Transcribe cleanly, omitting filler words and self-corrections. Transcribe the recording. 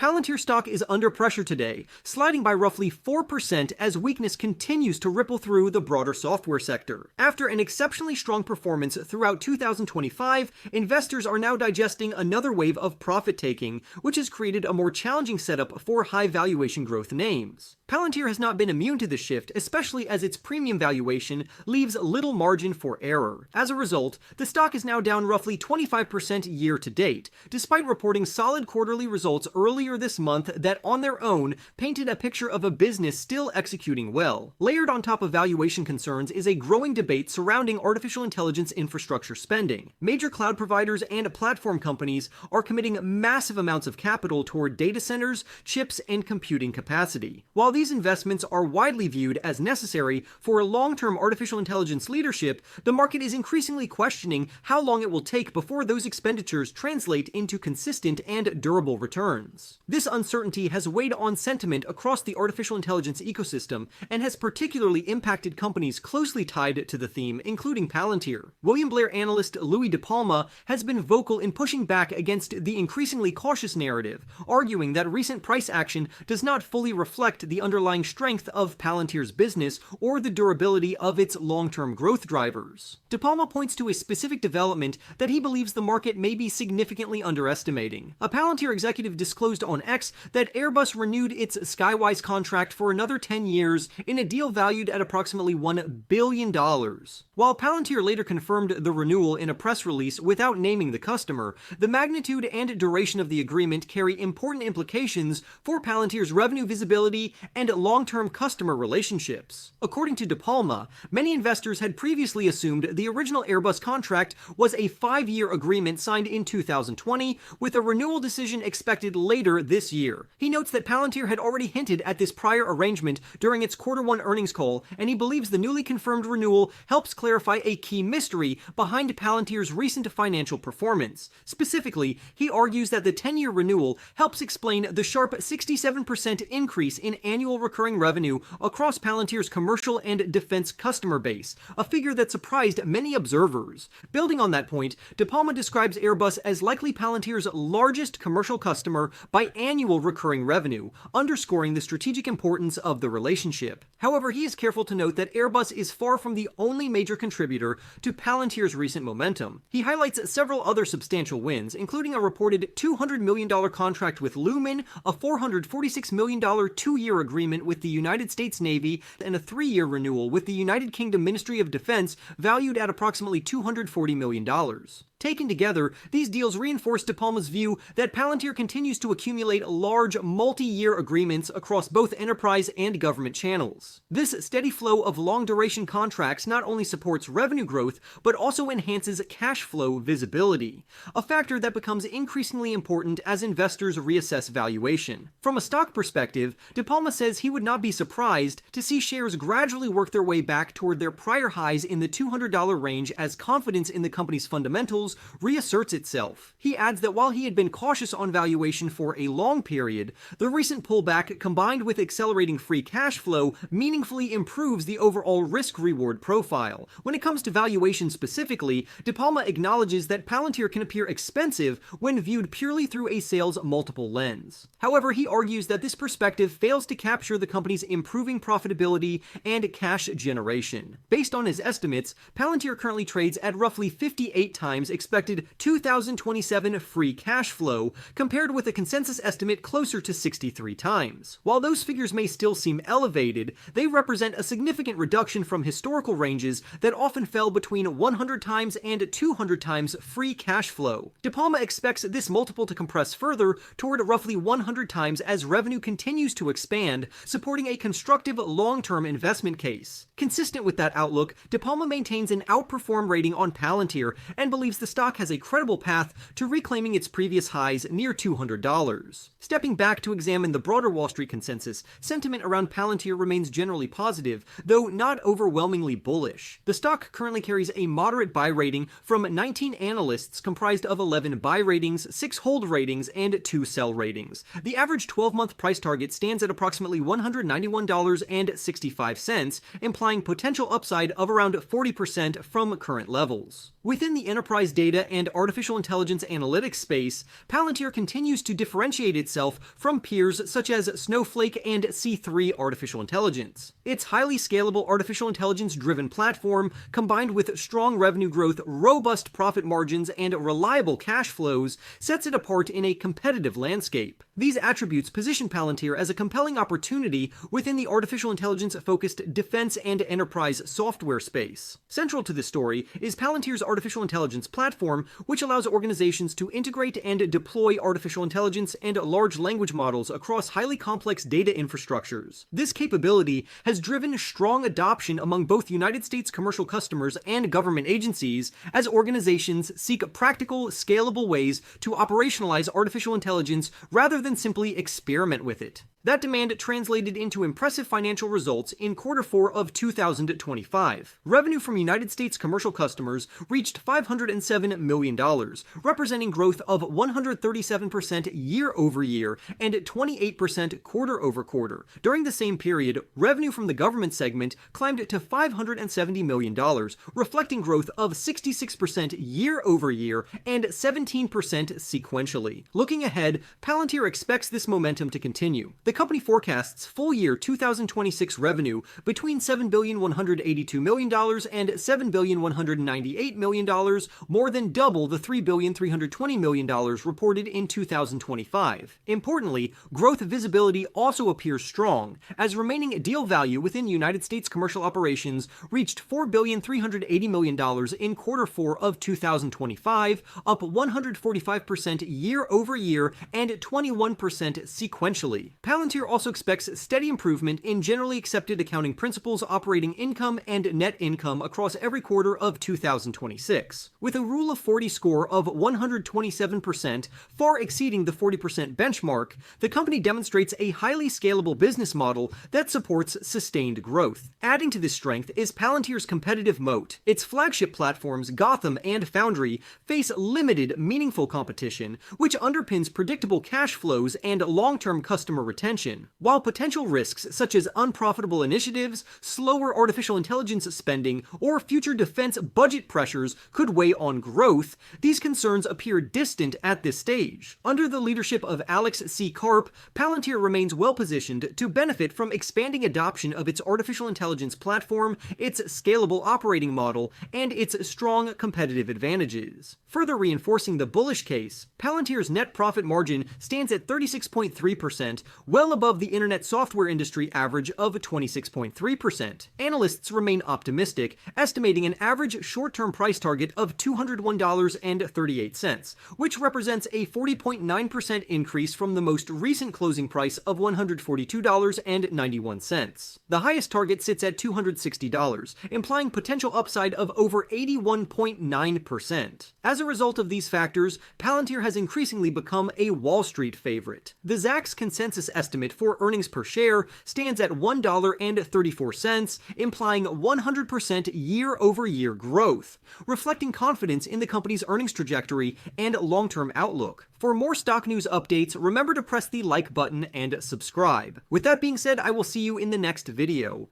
Palantir stock is under pressure today, sliding by roughly 4% as weakness continues to ripple through the broader software sector. After an exceptionally strong performance throughout 2025, investors are now digesting another wave of profit-taking, which has created a more challenging setup for high valuation growth names. Palantir has not been immune to this shift, especially as its premium valuation leaves little margin for error. As a result, the stock is now down roughly 25% year to date, despite reporting solid quarterly results earlier this month that on their own painted a picture of a business still executing well. Layered on top of valuation concerns is a growing debate surrounding artificial intelligence infrastructure spending. Major cloud providers and platform companies are committing massive amounts of capital toward data centers, chips, and computing capacity. While these investments are widely viewed as necessary for long-term artificial intelligence leadership, the market is increasingly questioning how long it will take before those expenditures translate into consistent and durable returns. This uncertainty has weighed on sentiment across the artificial intelligence ecosystem and has particularly impacted companies closely tied to the theme, including Palantir. William Blair analyst Louis De Palma has been vocal in pushing back against the increasingly cautious narrative, arguing that recent price action does not fully reflect the underlying strength of Palantir's business or the durability of its long-term growth drivers. De Palma points to a specific development that he believes the market may be significantly underestimating. A Palantir executive disclosed on X that Airbus renewed its Skywise contract for another 10 years in a deal valued at approximately $1 billion. While Palantir later confirmed the renewal in a press release without naming the customer, the magnitude and duration of the agreement carry important implications for Palantir's revenue visibility and long-term customer relationships. According to De Palma, many investors had previously assumed the original Airbus contract was a 5-year agreement signed in 2020, with a renewal decision expected later this year. He notes that Palantir had already hinted at this prior arrangement during its Q1 earnings call, and he believes the newly confirmed renewal helps clarify a key mystery behind Palantir's recent financial performance. Specifically, he argues that the 10-year renewal helps explain the sharp 67% increase in annual recurring revenue across Palantir's commercial and defense customer base, a figure that surprised many observers. Building on that point, De Palma describes Airbus as likely Palantir's largest commercial customer by annual recurring revenue, underscoring the strategic importance of the relationship. However, he is careful to note that Airbus is far from the only major contributor to Palantir's recent momentum. He highlights several other substantial wins, including a reported $200 million contract with Lumen, a $446 million 2-year agreement with the United States Navy, and a 3-year renewal with the United Kingdom Ministry of Defense valued at approximately $240 million. Taken together, these deals reinforce De Palma's view that Palantir continues to accumulate large, multi-year agreements across both enterprise and government channels. This steady flow of long-duration contracts not only supports revenue growth, but also enhances cash flow visibility, a factor that becomes increasingly important as investors reassess valuation. From a stock perspective, De Palma says he would not be surprised to see shares gradually work their way back toward their prior highs in the $200 range as confidence in the company's fundamentals reasserts itself. He adds that while he had been cautious on valuation for a long period, the recent pullback combined with accelerating free cash flow meaningfully improves the overall risk-reward profile. When it comes to valuation specifically, De Palma acknowledges that Palantir can appear expensive when viewed purely through a sales multiple lens. However, he argues that this perspective fails to capture the company's improving profitability and cash generation. Based on his estimates, Palantir currently trades at roughly 58 times expected 2027 free cash flow, compared with a consensus estimate closer to 63 times. While those figures may still seem elevated, they represent a significant reduction from historical ranges that often fell between 100 times and 200 times free cash flow. De Palma expects this multiple to compress further toward roughly 100 times as revenue continues to expand, supporting a constructive long-term investment case. Consistent with that outlook, De Palma maintains an outperform rating on Palantir and believes the stock has a credible path to reclaiming its previous highs near $200. Stepping back to examine the broader Wall Street consensus, sentiment around Palantir remains generally positive, though not overwhelmingly bullish. The stock currently carries a moderate buy rating from 19 analysts comprised of 11 buy ratings, 6 hold ratings, and 2 sell ratings. The average 12-month price target stands at approximately $191.65, implying potential upside of around 40% from current levels. Within the enterprise data and artificial intelligence analytics space, Palantir continues to differentiate itself from peers such as Snowflake and C3 Artificial Intelligence. Its highly scalable artificial intelligence-driven platform, combined with strong revenue growth, robust profit margins, and reliable cash flows, sets it apart in a competitive landscape. These attributes position Palantir as a compelling opportunity within the artificial intelligence-focused defense and enterprise software space. Central to this story is Palantir's artificial intelligence platform, which allows organizations to integrate and deploy artificial intelligence and large language models across highly complex data infrastructures. This capability has driven strong adoption among both United States commercial customers and government agencies as organizations seek practical, scalable ways to operationalize artificial intelligence rather than simply experiment with it. That demand translated into impressive financial results in Q4 of 2025. Revenue from United States commercial customers reached $507 million, representing growth of 137% year-over-year and 28% quarter-over-quarter. During the same period, revenue from the government segment climbed to $570 million, reflecting growth of 66% year-over-year and 17% sequentially. Looking ahead, Palantir expects this momentum to continue. The company forecasts full-year 2026 revenue between $7,182 million and $7,198 million, more than double the $3,320 million reported in 2025. Importantly, growth visibility also appears strong, as remaining deal value within United States commercial operations reached $4,380 million in Q4 of 2025, up 145% year-over-year and 21% sequentially. Palantir also expects steady improvement in generally accepted accounting principles operating income and net income across every quarter of 2026. With a Rule of 40 score of 127%, far exceeding the 40% benchmark, the company demonstrates a highly scalable business model that supports sustained growth. Adding to this strength is Palantir's competitive moat. Its flagship platforms, Gotham and Foundry, face limited, meaningful competition, which underpins predictable cash flows and long-term customer retention. While potential risks such as unprofitable initiatives, slower artificial intelligence spending, or future defense budget pressures could weigh on growth, these concerns appear distant at this stage. Under the leadership of Alex C. Karp, Palantir remains well-positioned to benefit from expanding adoption of its artificial intelligence platform, its scalable operating model, and its strong competitive advantages. Further reinforcing the bullish case, Palantir's net profit margin stands at 36.3%, well above the internet software industry average of 26.3%. Analysts remain optimistic, estimating an average short-term price target of $201.38, which represents a 40.9% increase from the most recent closing price of $142.91. The highest target sits at $260, implying potential upside of over 81.9%. As a result of these factors, Palantir has increasingly become a Wall Street favorite. The Zacks consensus estimate for earnings per share stands at $1.34, implying 100% year-over-year growth, reflecting confidence in the company's earnings trajectory and long-term outlook. For more stock news updates, remember to press the like button and subscribe. With that being said, I will see you in the next video.